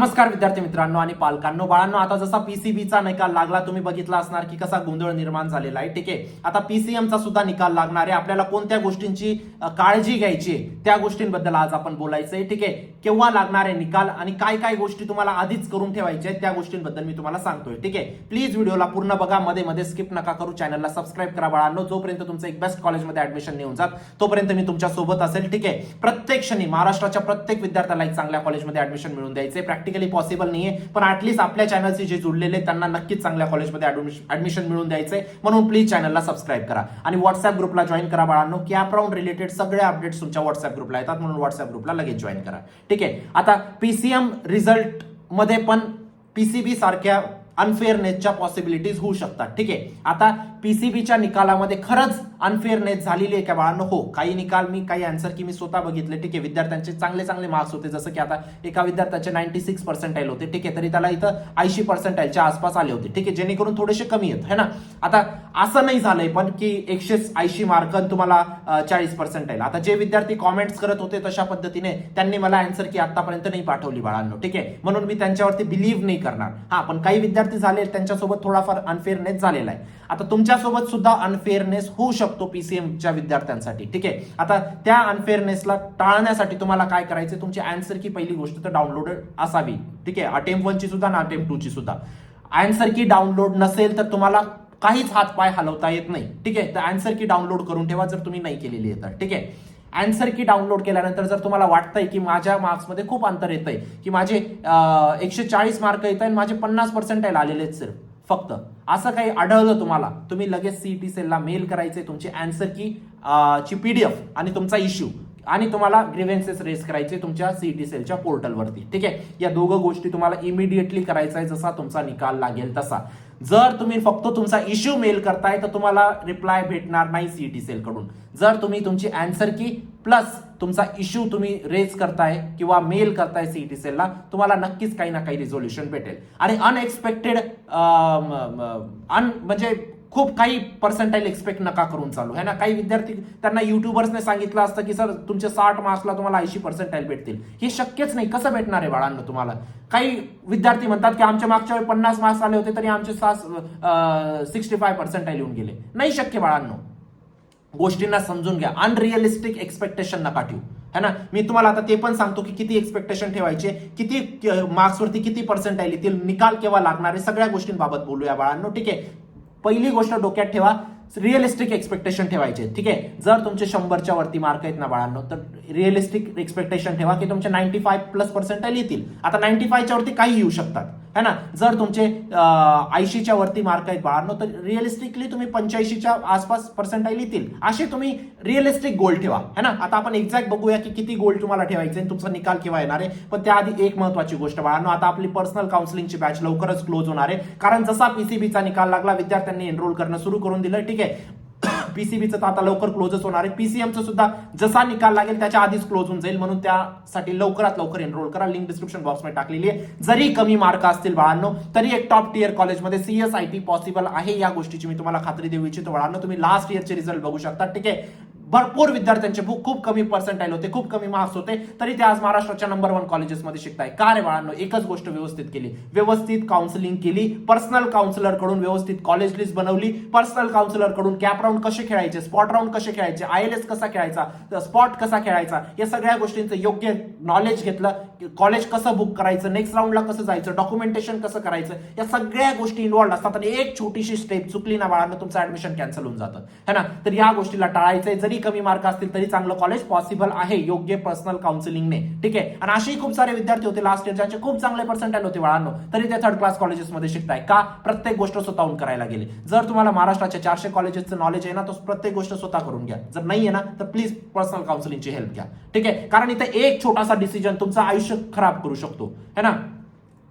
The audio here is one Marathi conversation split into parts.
नमस्कार विद्यार्थी मित्रांनो आणि पालकांनो, बाळांनो, आता जसा पीसीबीचा निकाल लागला, तुम्ही बघितला असणार की कसा गोंधळ निर्माण झालेला आहे. ठीक आहे, आता पीसीएमचा सुद्धा निकाल लागणार आहे. आपल्याला कोणत्या गोष्टींची काळजी घ्यायची आहे त्या गोष्टींबद्दल आज आपण बोलायचंय. ठीक आहे, केव्हा लागणार आहे निकाल आणि काय काय गोष्टी तुम्हाला आधीच करून ठेवायच्या आहेत त्या गोष्टींबद्दल मी तुम्हाला सांगतोय. ठीक आहे, प्लीज व्हिडिओला पूर्ण बघा, मध्ये मध्ये स्किप नका करू. चॅनलला सबस्क्राईब करा बाळांनो. जोपर्यंत तुमचं एक बेस्ट कॉलेजमध्ये ऍडमिशन नेऊन जात तोपर्यंत मी तुमच्या सोबत असेल. ठीक आहे, प्रत्येक क्षणी महाराष्ट्राच्या प्रत्येक विद्यार्थ्याला एक चांगल्या कॉलेजमध्ये ऍडमिशन मिळवून द्यायचे. प्रॅक्टिकली पॉसिबल नाहीये, पण ऍटलीस्ट आपल्या चॅनलचे जे जुळलेले त्यांना नक्कीच चांगल्या कॉलेजमध्ये ऍडमिशन मिळवून द्यायचंय. म्हणून प्लीज चॅनलला सबस्क्राईब करा आणि व्हॉट्सअप ग्रुपला जॉईन करा बाळांनो. कॅप राऊंड रिलेटेड सगळे अपडेट्स तुमच्या व्हॉट्सअप ग्रुपला येतात, म्हणून व्हॉट्सअप ग्रुपला लगेच जॉईन करा. ठीक आहे, आता पीसीएम रिझल्ट मध्ये पण पीसीबी सारख्या अनफेअरनेसच्या पॉसिबिलिटीज होऊ शकतात. ठीक आहे, आता पीसीबीच्या निकालामध्ये खरंच अनफेअरनेस झालेली आहे का बाळांनो? हो, काही निकाल मी काही आन्सर की मी स्वतः बघितले. ठीक आहे, विद्यार्थ्यांचे चांगले चांगले मार्क्स होते, जसं की आता एका विद्यार्थ्याचे 96% होते. ठीक आहे, तरी त्याला इथं 80% आसपास आले होते. ठीक आहे, जेणेकरून थोडेसे कमी आहेत है ना. आता असं नाही झालंय पण की 180 मार्क तुम्हाला 40%. आता जे विद्यार्थी कॉमेंट्स करत होते तशा पद्धतीने त्यांनी मला आन्सर की आतापर्यंत नाही पाठवली बाळांनो. ठीक आहे, म्हणून मी त्यांच्यावरती बिलीव्ह नाही करणार. हा, पण काही विद्यार्थी झाले त्यांच्यासोबत थोडाफार अनफेअरनेस झालेला आहे. आता तुमच्यासोबत सुद्धा अनफेअरनेस होऊ शकतो पीसीएमच्या विद्यार्थ्यांसाठी. ठीक आहे, आता त्या अनफेअरनेसला टाळण्यासाठी तुम्हाला काय करायचं, तुमची आन्सर की पहिली गोष्ट तर डाउनलोडेड असावी. ठीक आहे, अटेम्प्ट 1 ची सुद्धा ना अटेम्प्ट 2 ची सुद्धा. आन्सर की डाउनलोड नसेल तर तुम्हाला काहीच हात पाय हलवता येत नाही. ठीक आहे, तर आन्सर की डाउनलोड करून ठेवा जर तुम्ही नाही केलेली आहे तर. ठीक आहे, आन्सर की डाउनलोड केल्यानंतर जर तुम्हाला वाटतंय की माझ्या मार्क्समध्ये खूप अंतर येतंय, की माझे 140 मार्क येत आहे, माझे 50% आलेले आहेत सिर्फ फक्त, असं काही आढळलं तुम्हाला, तुम्ही लगेच सीईटी सेलला मेल करायचे तुमची आन्सर की ची पीडीएफ आणि तुमचा इश्यू, आणि तुम्हाला ग्रीव्हन्सेस रेज करायचे तुमच्या सीईटी सेलच्या पोर्टलवरती. ठीक आहे, या दोघं गोष्टी तुम्हाला इमिडिएटली करायचा आहे जसा तुमचा निकाल लागेल तसा. जर तुम्ही फक्त तुमचा इश्यू मेल करताय तर तुम्हाला रिप्लाय भेटणार नाही सीईटी सेल कडून. जर तुम्ही तुमची आन्सर की प्लस तुमचा इश्यू तुम्ही रेज करताय किंवा मेल करताय सीईटी सेलला, तुम्हाला नक्कीच काही ना काही रिझोल्युशन भेटेल. आणि अनएक्सपेक्टेड म्हणजे खूप काही पर्सेंटाईल एक्सपेक्ट नका करून चालू है ना. काही विद्यार्थी त्यांना युट्यूबर्सने सांगितलं असतं की सर तुमचे 60 मार्क्सला तुम्हाला 80% भेटतील. हे शक्यच नाही. कसं भेटणार आहे बाळांनो तुम्हाला? काही विद्यार्थी म्हणतात की आमच्या मागच्या वेळी 50 मार्क्स आले होते तरी आमचे 65% येऊन गेले. नाही शक्य बाळांनो. गोष्टींना समजून घ्या. अनरिअलिस्टिक एक्सपेक्टेशन नका ठेवू है ना. मी तुम्हाला आता ते पण सांगतो की किती एक्सपेक्टेशन ठेवायचे, किती मार्क्सवरती किती पर्सेंटाईल येतील, निकाल केव्हा लागणार आहे, सगळ्या गोष्टींबाबत बोलूया बाळांनो. ठीक आहे, पहिली गोष्ट डोक्यात ठेवा, रिअलिस्टिक एक्सपेक्टेशन ठेवायचे. ठीक आहे, जर तुमचे 100च्या वरती मार्क आहेत ना बाळांनो, तर रिअलिस्टिक एक्सपेक्टेशन ठेवा की तुमचे 95+ येतील. आता 95च्या वरती काही येऊ शकतात है ना. जर तुमचे 80च्या वरती मार्क आहेत बाळांनो, तर रिअलिस्टिकली तुम्ही 85च्या आसपास पर्सेंटाईल येतील, असे तुम्ही रिअलिस्टिक गोल ठेवा है ना. आता आपण एक्झॅक्ट बघूया की किती गोल तुम्हाला ठेवायचे आणि तुमचा निकाल केव्हा येणार आहे. पण त्याआधी एक महत्वाची गोष्ट बाळांनो, आता आपली पर्सनल काउन्सिलिंगची बॅच लवकरच क्लोज होणार आहे. कारण जसा पीसीबीचा निकाल लागला विद्यार्थ्यांनी एनरोल करणं सुरू करून दिलं. ठीक आहे, पीसीबीचं तर आता लवकर क्लोजच होणार आहे. पीसीएमचं सुद्धा जसा निकाल लागेल त्याच्या आधीच क्लोज होऊन जाईल, म्हणून त्यासाठी लवकरात लवकर एनरोल करा. लिंक डिस्क्रिप्शन बॉक्समध्ये टाकलेली आहे. जरी कमी मार्क असतील बाळांनो तरी एक टॉप टियर कॉलेजमध्ये सीएसआयटी पॉसिबल आहे, या गोष्टीची मी तुम्हाला खात्री देऊ इच्छितो बाळांनो. तुम्ही लास्ट इयरचे रिझल्ट बघू शकता. ठीक आहे, भरपूर विद्यार्थ्यांचे खूप कमी पर्सेंटाईल होते, खूप कमी मार्क्स होते, तरी ते आज महाराष्ट्राच्या नंबर 1 कॉलेजेसमध्ये शिकताय. का रे बाळांनो? एकच गोष्ट व्यवस्थित केली, व्यवस्थित काउन्सिलिंग केली, पर्सनल काउन्सिलर कडून व्यवस्थित कॉलेज लिस्ट बनवली, पर्सनल काउन्सिलर कडून कॅप राऊंड कसे खेळायचे, स्पॉट राऊंड कसे खेळायचे, आयएलएस कसा खेळायचा, स्पॉट कसा खेळायचा, या सगळ्या गोष्टींचं योग्य नॉलेज घेतलं. कॉलेज कसं बुक करायचं, नेक्स्ट राऊंडला कसं जायचं, डॉक्युमेंटेशन कसं करायचं, या सगळ्या गोष्टी इन्व्हॉल्व असतात. आणि एक छोटीशी स्टेप चुकली ना बाळांनो, तुमचं ऍडमिशन कॅन्सल होऊन जातं है ना. तर या गोष्टीला टाळायचंय. जरी कमी मार्क असतील तरी चांगलं कॉलेज पॉसिबल आहे योग्य पर्सनल काउन्सिलिंगने. ठीक आहे, आणि असेही खूप सारे विद्यार्थी होते लास्ट इयर ज्यांचे खूप चांगले पर्सेंटाईल होते बाळांनो, तरी ते 3rd क्लास कॉलेजेसमध्ये शिकताय. का? प्रत्येक गोष्ट स्वतःहून करायला गेले. जर तुम्हाला महाराष्ट्राच्या 400 कॉलेजेसचं नॉलेज आहे ना, तो प्रत्येक गोष्ट स्वतः करून घ्या. जर नाही आहे ना तर प्लीज पर्सनल काउन्सिलिंगची हेल्प घ्या. ठीक आहे, कारण इथे एक छोटासा डिसिजन तुमचं आयुष्य खराब करू शकतो है ना.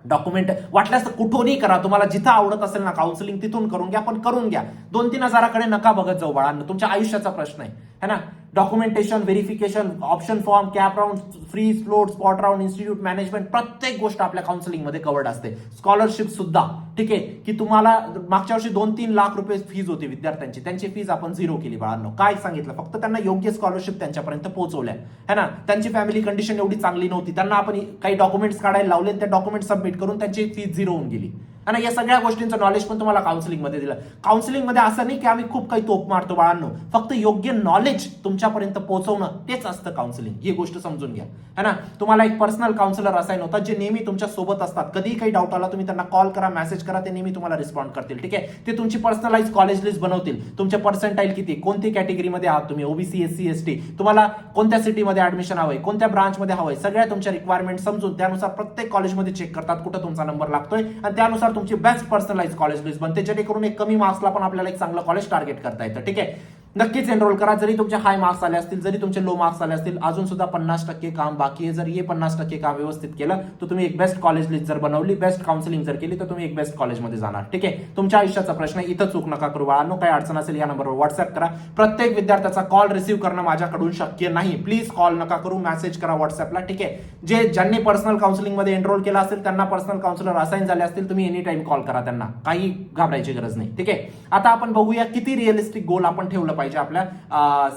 डॉक्युमेंट वाटल्यास तर कुठूनही करा, तुम्हाला जिथं आवडत असेल ना काउन्सिलिंग तिथून करून घ्या, पण करून घ्या. 2-3 हजाराकडे नका बघत जाऊ बाळांनो, तुमच्या आयुष्याचा प्रश्न आहे है ना. Documentation, verification, option form, cap round, free float, spot round, institute management, प्रत्येक गोष्ट आपल्या काउन्सिलिंगमध्ये कवर्ड असते. स्कॉलरशिप सुद्धा, ठीक आहे, की तुम्हाला मागच्या वर्षी 2-3 लाख रुपये फीज होती विद्यार्थ्यांची, त्यांची फीज आपण झिरो केली बाळांनो. काय सांगितलं, फक्त त्यांना योग्य स्कॉलरशिप त्यांच्यापर्यंत पोहोचवल्या है ना. त्यांची फॅमिली कंडिशन एवढी चांगली नव्हती, त्यांना आपण काही डॉक्युमेंट्स काढायला लावले, त्या डॉक्युमेंट सबमिट करून त्यांची फीज झिरो होऊन गेली. आणि या सगळ्या गोष्टींचं नॉलेज पण तुम्हाला काउन्सिलिंगमध्ये दिलं. काउन्सिलिंगमध्ये असं नाही की आम्ही खूप काही तोप मारतो बाळांनो, फक्त योग्य नॉलेज तुमच्यापर्यंत पोहोचवणं तेच असतं काउन्सिलिंग. ही गोष्ट समजून घ्या है ना. तुम्हाला एक पर्सनल काउन्सिलर असाइन होता, जे नेहमी तुमच्या सोबत असतात. कधीही काही डाऊट आला तुम्ही त्यांना कॉल करा, मेसेज करा, ते नेहमी तुम्हाला रिस्पॉन्ड करतील. ठीक आहे, ते तुमची पर्सनलाइज कॉलेज लिस्ट बनवतील. तुमचे पर्सेंटाईल किती, कोणती कॅटेगरीमध्ये आहात तुम्ही, ओबीसी, एससी, एसटी, तुम्हाला कोणत्या सिटीमध्ये ऍडमिशन हवंय, कोणत्या ब्रांचमध्ये हवंय, सगळ्या तुमच्या रिक्वायरमेंट समजून त्यानुसार प्रत्येक कॉलेजमध्ये चेक करतात कुठं तुमचा नंबर लागतोय, आणि त्यानुसार तुमची बेस्ट पर्सनलाइज कॉलेज लिस्ट बनते, जेणेकरून एक कमी मार्क्सला पण आपल्याला एक चांगलं कॉलेज टार्गेट करता येतं. ठीक आहे, नक्कीच एनरोल करा. जरी तुमचे हाय मार्क्स आले असतील, जरी तुमचे लो मार्क्स आले असतील, अजून सुद्धा 50% काम बाकी आहे. जर हे 50% काम व्यवस्थित केलं तर तुम्ही एक बेस्ट कॉलेज लिस्ट जर बनवली, बेस्ट काउन्सिलिंग जर केली, तर तुम्ही एक बेस्ट कॉलेजमध्ये जाणार. ठीक आहे, तुमच्या आयुष्याचा प्रश्न, इथं चूक नका करू बाळांनो. काही अडचण असेल या नंबरवर व्हॉट्सअप करा. प्रत्येक विद्यार्थ्याचा कॉल रिसीव्ह करणं माझ्याकडून शक्य नाही. प्लीज कॉल नका करू, मेसेज करा व्हॉट्सअपला. ठीक आहे, ज्यांनी पर्सनल काउन्सिलिंग मध्ये एनरोल केला असेल, त्यांना पर्सनल काउन्सिलर असाइन झाले असतील, तुम्ही एनी टाइम कॉल करा त्यांना, काही घाबरायची गरज नाही. ठीक आहे, आता आपण बघूया किती रिअलिस्टिक गोल आपण ठेवलं पाहिजे आपल्या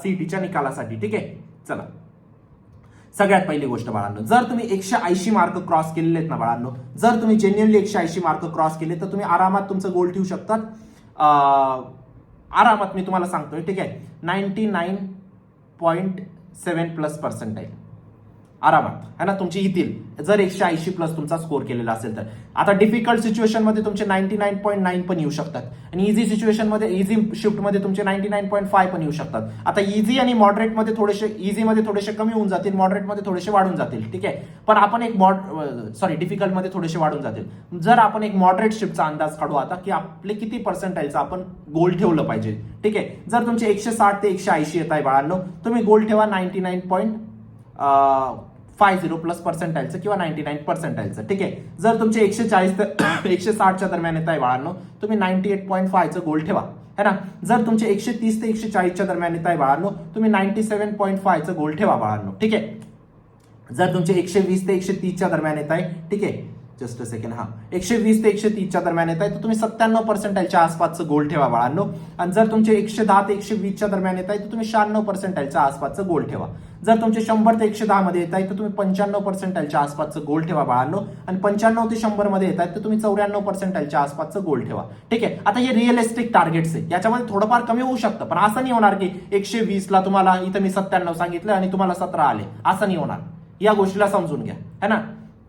सीईटीच्या निकालासाठी. ठीक आहे, चला सगळ्यात पहिली गोष्ट बाळांनो, जर तुम्ही 180 मार्क क्रॉस केलेले आहेत ना बाळांनो, जर तुम्ही जेन्युअनली 180 मार्क क्रॉस केले तर तुम्ही आरामात तुमचं गोल ठेवू शकतात. आरामात मी तुम्हाला सांगतोय. ठीक आहे, 99.7 प्लस पर्सेंटाईल आरामात है ना तुमची येतील, जर 180 प्लस तुमचा स्कोर केलेला असेल तर. आता डिफिकल्ट सिच्युएशन मध्ये तुमचे 99.9 पण येऊ शकतात, आणि इझी सिच्युएशन मध्ये, इझी शिफ्ट मध्ये तुमचे 99.5 पण येऊ शकतात. आता इझी आणि मॉडरेट मध्ये थोडेसे, इझी मध्ये थोडेसे कमी होऊन जातील, मॉडरेट मध्ये थोडेसे वाढून जातील. ठीक आहे, पण आपण एक डिफिकल्ट मध्ये थोडेसे वाढून जातील. जर आपण एक मॉडरेट शिफ्टचा अंदाज काढू आता, की आपले किती पर्सेंटाईलचा आपण गोल ठेवलं पाहिजे. ठीक आहे, जर तुमचे 160 ते 180 येत आहे बाळांनो, तुम्ही गोल ठेवा 99.50 प्लस पर्सेंटाईलचं किंवा 99 पर्सेंटाईलचं. ठीक आहे, जर तुमचे 140 ते 160च्या दरम्यान येत आहे बाळांनो, तुम्ही 98.5चं गोल ठेवा है ना. जर तुमचे 130 ते 140च्या दरम्यान येत आहे बाळांनो, तुम्ही 97.5चं गोल ठेवा बाळांनो. ठीक आहे, जर तुमचे 120 ते 130च्या दरम्यान येत आहे, ठीक आहे, जस्ट अ सेकंड, 120 ते 130च्या दरम्यान येत आहे, तर तुम्ही 97 पर्सेंटाईलच्या आसपासचं गोल ठेवा बाळांनो. आणि जर तुमचे 110 ते 120च्या दरम्यान येत आहे, तर तुम्ही 96 पर्सेंटाईलच्या आसपासचं गोल ठेवा. जर तुमचे 100 ते 110 मध्ये येत आहे, तर तुम्ही 95 पर्सेंटाईलच्या आसपासचं गोल ठेवा बाळांनो. आणि 95 ते 100 मध्ये येत आहे, तर तुम्ही 94 पर्सेंटाईलच्या आसपासचं गोल ठेवा. ठीक आहे, आता हे रिअलिस्टिक टार्गेट्स आहे, याच्यामध्ये थोडंफार कमी होऊ शकतं, पण असं नाही होणार की 120ला तुम्हाला, इथं मी 97 सांगितलं आणि तुम्हाला 17 आले, असं नाही होणार. या गोष्टीला समजून घ्या है ना.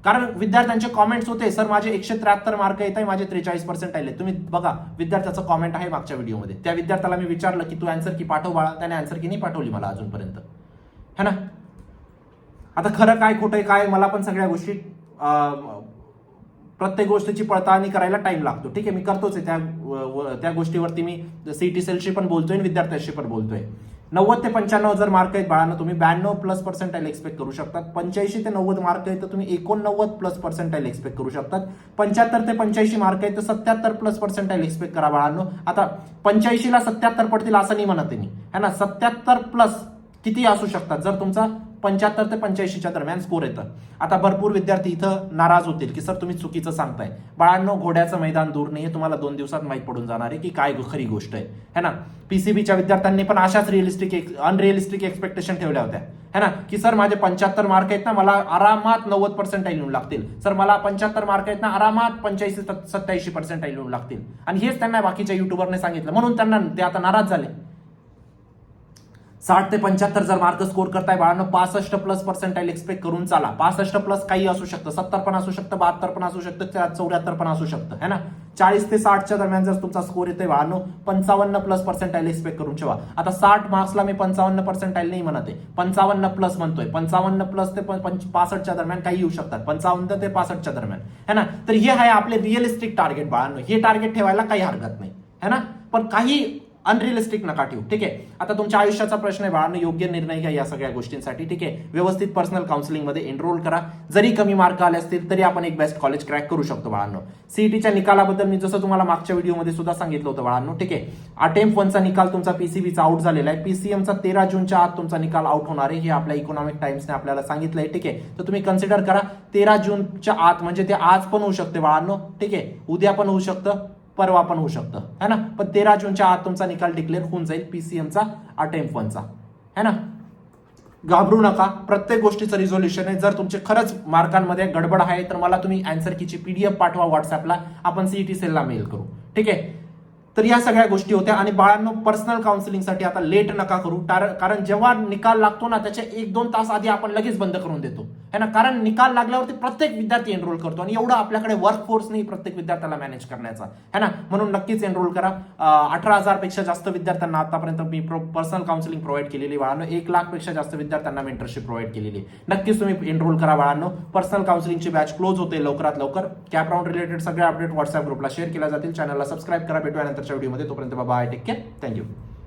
कारण विद्यार्थ्यांचे कॉमेंट्स होते, सर माझे 173 मार्क येत आहे, माझे 43 पर्सेंटाईल आहे. तुम्ही बघा, विद्यार्थ्याचं कॉमेंट आहे मागच्या व्हिडिओमध्ये. त्या विद्यार्थ्याला मी विचारलं की तू आन्सर की पाठव बाळा, त्याने आन्सर की नाही पाठवली मला अजूनपर्यंत है ना. आता खरं काय खोटं काय, मला पण सगळ्या गोष्टी, प्रत्येक गोष्टीची पडताळणी करायला टाइम लागतो. ठीक आहे, मी करतोच आहे त्या गोष्टीवरती. मी सीईटी सेलशी पण बोलतोय, विद्यार्थ्यांशी पण बोलतोय. 90 ते 95 जर मार्क आहेत बाळांना, तुम्ही 92 प्लस पर्सेंटाईल एक्सपेक्ट करू शकतात. 85 ते 90 मार्क आहेत तर तुम्ही 89 प्लस पर्सेंटाईल एक्सपेक्ट करू शकतात. 75 ते 85 मार्क आहेत तर 77 प्लस पर्सेंटाईल एक्सपेक्ट करा बाळांनो. आता 85ला 77 पडतील असं नाही म्हणत मी है ना. 77 प्लस किती असू शकतात जर तुमचा 75 ते 85च्या दरम्यान स्कोर येतं. आता भरपूर विद्यार्थी इथं नाराज होतील की सर तुम्ही चुकीचं सांगताय. बाळांनो, घोड्याचं मैदान दूर नाहीये, तुम्हाला 2 दिवसात माहीत पडून जाणार आहे की काय खरी गोष्ट आहे है ना. पीसीबीच्या विद्यार्थ्यांनी पण अशाच अनरिअलिस्टिक एक्सपेक्टेशन ठेवल्या होत्या है ना, की सर माझे 75 मार्क आहेत ना, मला आरामात 90 पर्सेंटाईल येऊन लागतील. सर मला 75 मार्क आहेत ना, आरामात 85-87 पर्सेंटाईल येऊन लागतील. आणि हेच त्यांना बाकीच्या युट्यूबरने सांगितलं, म्हणून त्यांना ते आता नाराज झाले. 60 ते 75 जर मार्क स्कोर करताय बाळांनो, 65 प्लस पर्सेंटाईल एक्सपेक्ट करून चाला. 65 प्लस काही असू शकतं, 70 पण असू शकतं, 72 पण असू शकतं, 74 पण असू शकतं है ना. 40 ते 60च्या दरम्यान जर तुमचा स्कोर येतोय बाळांनो, 55 प्लस पर्सेंटाईल एक्सपेक्ट करून ठेवा. आता 60 मार्क्सला मी 55 पर्सेंटाईल नाही म्हणत आहे, 55 प्लस म्हणतोय. 55 प्लस ते 65च्या दरम्यान काही येऊ शकतात, 55 ते 65च्या दरम्यान है ना. तर हे आहे आपले रिअलिस्टिक टार्गेट बाळांनो. हे टार्गेट ठेवायला काही हरकत नाही है ना. पण काही अनरिअलिस्टिक नका ठेवू. ठीक आहे. आता तुमच्या आयुष्याचा प्रश्न आहे बाळांनो, योग्य निर्णय घ्या या सगळ्या गोष्टींसाठी. ठीक आहे. व्यवस्थित पर्सनल काउन्सिलिंग मध्ये एनरोल करा. जरी कमी मार्क आले असतील तरी आपण एक बेस्ट कॉलेज क्रॅक करू शकतो बाळांनो. सीईटीच्या निकालाबद्दल मी जसं तुम्हाला मागच्या व्हिडिओमध्ये सुद्धा सांगितलं होतं बाळांनो. ठीक आहे. अटेम्प्ट 1चा निकाल तुमचा पीसीबीचा आउट झालेला आहे. पीसीएमचा 13 जूनच्या आत तुमचा निकाल आउट होणार आहे, हे आपल्या इकॉनॉमिक टाइम्सने आपल्याला सांगितलंय. ठीक आहे. तर तुम्ही कन्सिडर करा 13 जूनच्या आत, म्हणजे ते आज पण होऊ शकते बाळांनो. ठीक आहे. उद्या पण होऊ शकतं, परवा पण होऊ शकतं, है ना. पण 13 जूनच्या आत तुमचा निकाल डिक्लेअर होऊन जाईल पीसीएमचा अटेम्प्ट 1चा, है ना. घाबरू नका, प्रत्येक गोष्टीचं रिझोल्युशन आहे. जर तुमचे खरंच मार्कांमध्ये गडबड आहे तर मला तुम्ही आन्सर कीची पीडीएफ पाठवा व्हॉट्सअपला, आपण सीईटी सेलला मेल करू. ठीक आहे. तर या सगळ्या गोष्टी होत्या. आणि बाळांनो, पर्सनल काउन्सिलिंगसाठी आता लेट नका करू, कारण जेव्हा निकाल लागतो ना त्याच्या 1-2 तास आधी आपण लगेच बंद करून देतो, है ना. कारण निकाल लागल्यावरती प्रत्येक विद्यार्थी एनरोल करतो आणि एवढं आपल्याकडे वर्कफोर्स नाही प्रत्येक विद्यार्थ्याला मॅनेज करण्याचा, है ना. म्हणून नक्कीच एनरोल करा. 18,000 पेक्षा जास्त विद्यार्थ्यांना आतापर्यंत मी पर्सनल काउन्सिलिंग प्रोव्हाइड केलेली बाळांनो. 1,00,000 पेक्षा जास्त विद्यार्थ्यांना मेंटरशिप प्रोव्हाइड केलेली. नक्कीच तुम्ही एनरोल करा बाळांनो. पर्सनल काउन्सिलिंगची बॅच क्लोज होते लवकरात लवकर. कॅप राऊंड रिलेटेड सगळे अपडेट व्हॉट्सअप ग्रुपला शेअर केला जातील. चॅनलला सबस्क्राईब करा. भेटूया नंतरच्या व्हिडिओमध्ये. तोपर्यंत बाय, टेक केअर, थँक्यू.